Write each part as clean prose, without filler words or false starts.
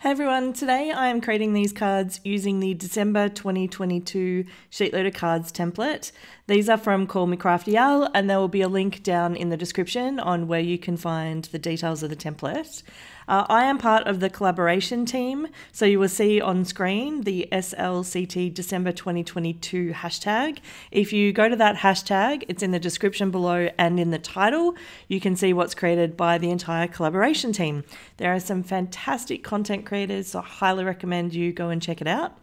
Hey everyone, today I am creating these cards using the December 2022 SheetLoad cards template. These are from Call Me Crafty and there will be a link down in the description on where you can find the details of the template. I am part of the collaboration team, so you will see on screen the SLCT December 2022 hashtag. If you go to that hashtag, it's in the description below and in the title, you can see what's created by the entire collaboration team. There are some fantastic content creators, so I highly recommend you go and check it out.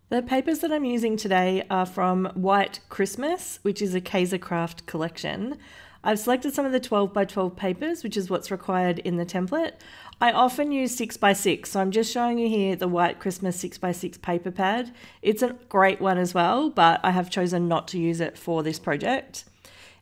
The papers that I'm using today are from White Christmas, which is a Kaisercraft collection. I've selected some of the 12 by 12 papers, which is what's required in the template. I often use 6 by 6, so I'm just showing you here the White Christmas 6 by 6 paper pad. It's a great one as well, but I have chosen not to use it for this project.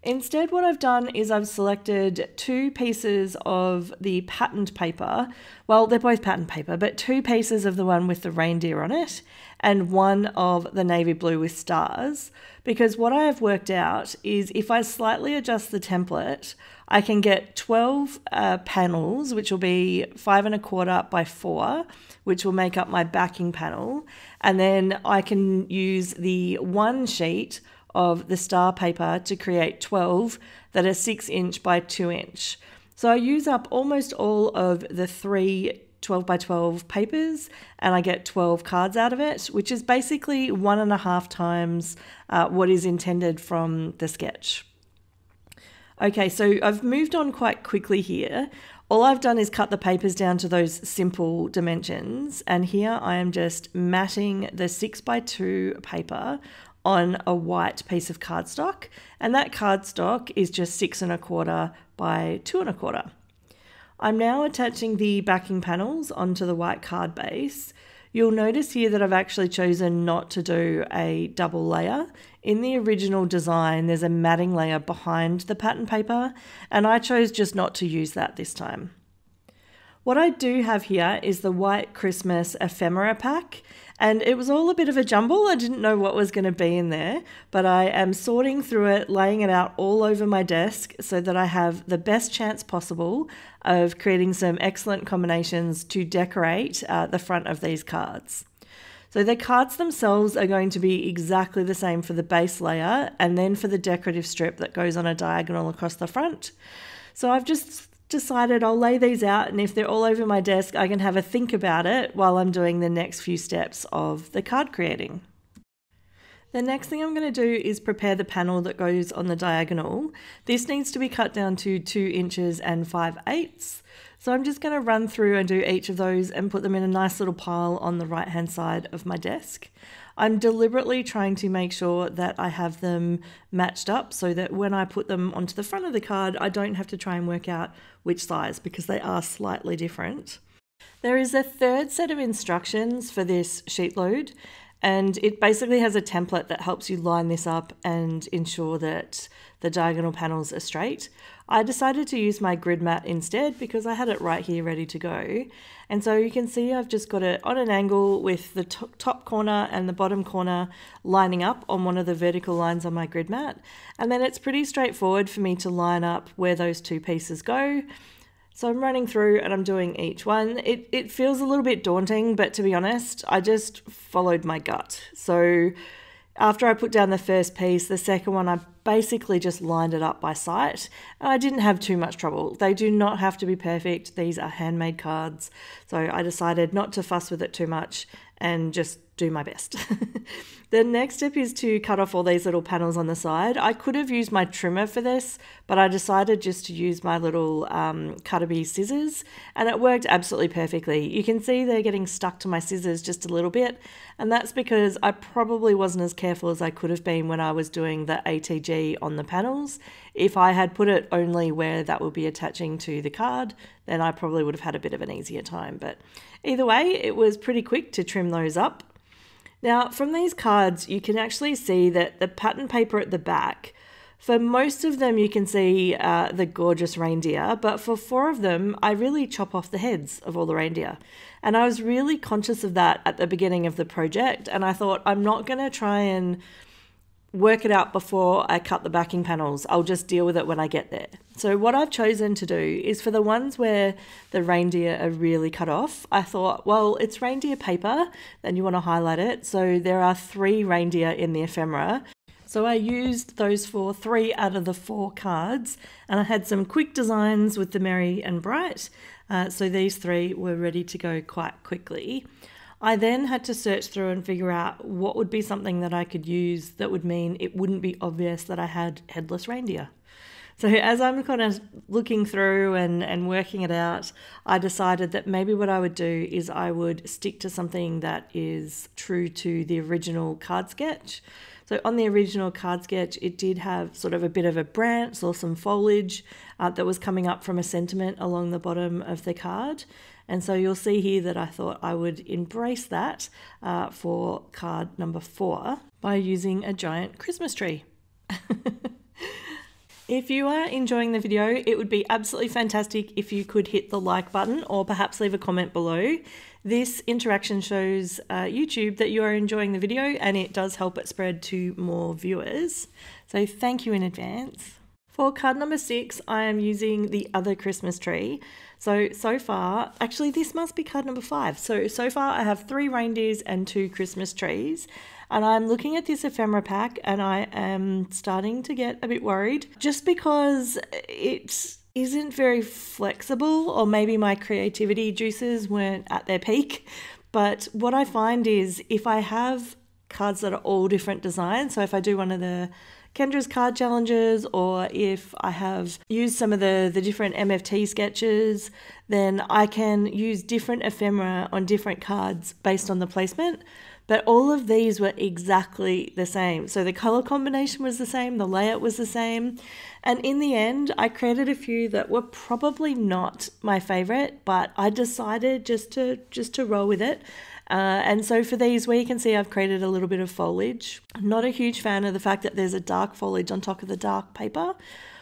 Instead, what I've done is I've selected two pieces of the patterned paper. Well, they're both patterned paper, but two pieces of the one with the reindeer on it and one of the navy blue with stars. Because what I have worked out is if I slightly adjust the template, I can get 12 panels, which will be 5 1/4 by 4, which will make up my backing panel. And then I can use the one sheet of the star paper to create 12 that are 6" by 2". So I use up almost all of the three 12 by 12 papers and I get 12 cards out of it, which is basically 1.5 times what is intended from the sketch. Okay, so I've moved on quite quickly here. All I've done is cut the papers down to those simple dimensions, and here I am just matting the 6 by 2 paper on a white piece of cardstock, and that cardstock is just 6 1/4 by 2 1/4. I'm now attaching the backing panels onto the white card base. You'll notice here that I've actually chosen not to do a double layer. In the original design, there's a matting layer behind the pattern paper, and I chose just not to use that this time. What I do have here is the White Christmas ephemera pack, and it was all a bit of a jumble. I didn't know what was going to be in there, but I am sorting through it, laying it out all over my desk so that I have the best chance possible of creating some excellent combinations to decorate the front of these cards. So the cards themselves are going to be exactly the same for the base layer and then for the decorative strip that goes on a diagonal across the front. So I've just decided I'll lay these out, and if they're all over my desk, I can have a think about it while I'm doing the next few steps of the card creating. The next thing I'm going to do is prepare the panel that goes on the diagonal. This needs to be cut down to 2 inches and 5/8. So I'm just going to run through and do each of those and put them in a nice little pile on the right hand side of my desk. I'm deliberately trying to make sure that I have them matched up so that when I put them onto the front of the card, I don't have to try and work out which size because they are slightly different. There is a third set of instructions for this sheet load, and it basically has a template that helps you line this up and ensure that the diagonal panels are straight. I decided to use my grid mat instead because I had it right here ready to go. And so you can see I've just got it on an angle with the top corner and the bottom corner lining up on one of the vertical lines on my grid mat. And then it's pretty straightforward for me to line up where those two pieces go. So I'm running through and I'm doing each one. It feels a little bit daunting, but to be honest, I just followed my gut. So after I put down the first piece, the second one, I basically just lined it up by sight. And I didn't have too much trouble. They do not have to be perfect. These are handmade cards. So I decided not to fuss with it too much and just do my best. The next step is to cut off all these little panels on the side. I could have used my trimmer for this, but I decided just to use my little Cutterby scissors, and it worked absolutely perfectly. You can see they're getting stuck to my scissors just a little bit, and that's because I probably wasn't as careful as I could have been when I was doing the ATG on the panels. If I had put it only where that would be attaching to the card, then I probably would have had a bit of an easier time. But either way, it was pretty quick to trim those up. Now, from these cards, you can actually see that the pattern paper at the back, for most of them you can see the gorgeous reindeer, but for 4 of them, I really chop off the heads of all the reindeer. And I was really conscious of that at the beginning of the project, and I thought I'm not going to try and work it out before I cut the backing panels. I'll just deal with it when I get there. So what I've chosen to do is for the ones where the reindeer are really cut off, I thought, well, it's reindeer paper, then you want to highlight it. So there are 3 reindeer in the ephemera. So I used those for 3 out of the 4 cards, and I had some quick designs with the merry and bright. So these 3 were ready to go quite quickly. I then had to search through and figure out what would be something that I could use that would mean it wouldn't be obvious that I had headless reindeer. So as I'm kind of looking through and working it out, I decided that maybe what I would do is I would stick to something that is true to the original card sketch. So on the original card sketch, it did have sort of a bit of a branch or some foliage that was coming up from a sentiment along the bottom of the card. And so you'll see here that I thought I would embrace that for card number 4 by using a giant Christmas tree. If you are enjoying the video, it would be absolutely fantastic if you could hit the like button or perhaps leave a comment below. This interaction shows YouTube that you are enjoying the video, and it does help it spread to more viewers. So thank you in advance. For card number 6, I am using the other Christmas tree. So far, actually this must be card number 5. So far I have 3 reindeers and 2 Christmas trees. And I'm looking at this ephemera pack and I am starting to get a bit worried just because it isn't very flexible, or maybe my creativity juices weren't at their peak. But what I find is if I have cards that are all different designs, so if I do one of the Kendra's card challenges, or if I have used some of the different MFT sketches, then I can use different ephemera on different cards based on the placement. But all of these were exactly the same. So the color combination was the same, the layout was the same. And in the end, I created a few that were probably not my favorite, but I decided just to roll with it. And so for these, where you can see I've created a little bit of foliage. I'm not a huge fan of the fact that there's a dark foliage on top of the dark paper,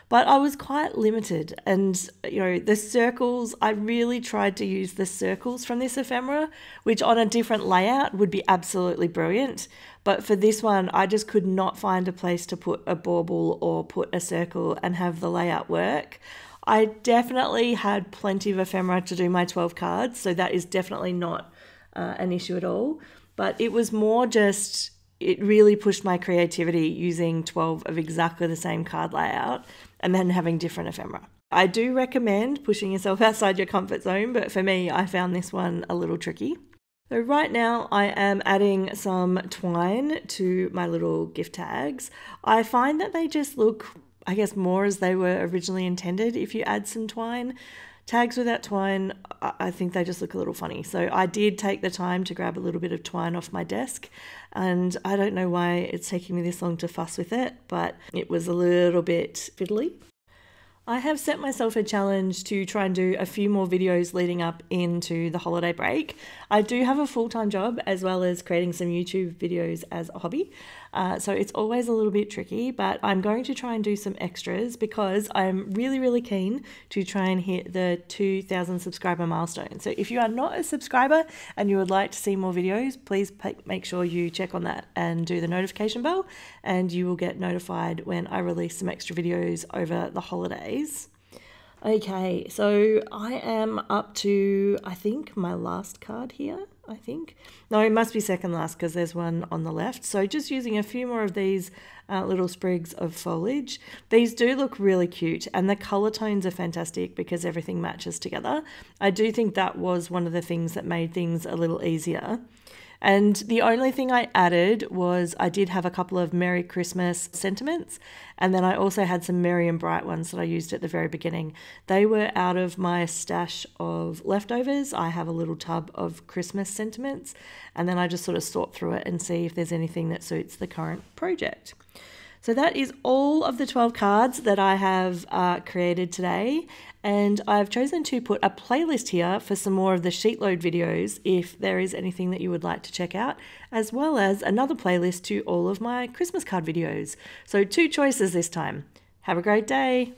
but I was quite limited. And, you know, the circles, I really tried to use the circles from this ephemera, which on a different layout would be absolutely brilliant. But for this one, I just could not find a place to put a bauble or put a circle and have the layout work. I definitely had plenty of ephemera to do my 12 cards, so that is definitely not an issue at all. But it was more just, it really pushed my creativity using 12 of exactly the same card layout and then having different ephemera. I do recommend pushing yourself outside your comfort zone, but for me, I found this one a little tricky. So right now I am adding some twine to my little gift tags. I find that they just look, I guess, more as they were originally intended if you add some twine. Tags without twine, I think they just look a little funny. So I did take the time to grab a little bit of twine off my desk, and I don't know why it's taking me this long to fuss with it, but it was a little bit fiddly. I have set myself a challenge to try and do a few more videos leading up into the holiday break. I do have a full-time job as well as creating some YouTube videos as a hobby. So it's always a little bit tricky, but I'm going to try and do some extras because I'm really, really keen to try and hit the 2,000 subscriber milestone. So if you are not a subscriber and you would like to see more videos, please make sure you check on that and do the notification bell, and you will get notified when I release some extra videos over the holidays. Okay, so I am up to, I think, my last card here, I think. No, it must be second last because there's one on the left. So just using a few more of these little sprigs of foliage. These do look really cute and the color tones are fantastic because everything matches together. I do think that was one of the things that made things a little easier. And the only thing I added was I did have a couple of Merry Christmas sentiments, and then I also had some Merry and Bright ones that I used at the very beginning. They were out of my stash of leftovers. I have a little tub of Christmas sentiments, and then I just sort of sort through it and see if there's anything that suits the current project. So that is all of the 12 cards that I have created today, and I've chosen to put a playlist here for some more of the SheetLoad videos if there is anything that you would like to check out, as well as another playlist to all of my Christmas card videos. So 2 choices this time. Have a great day.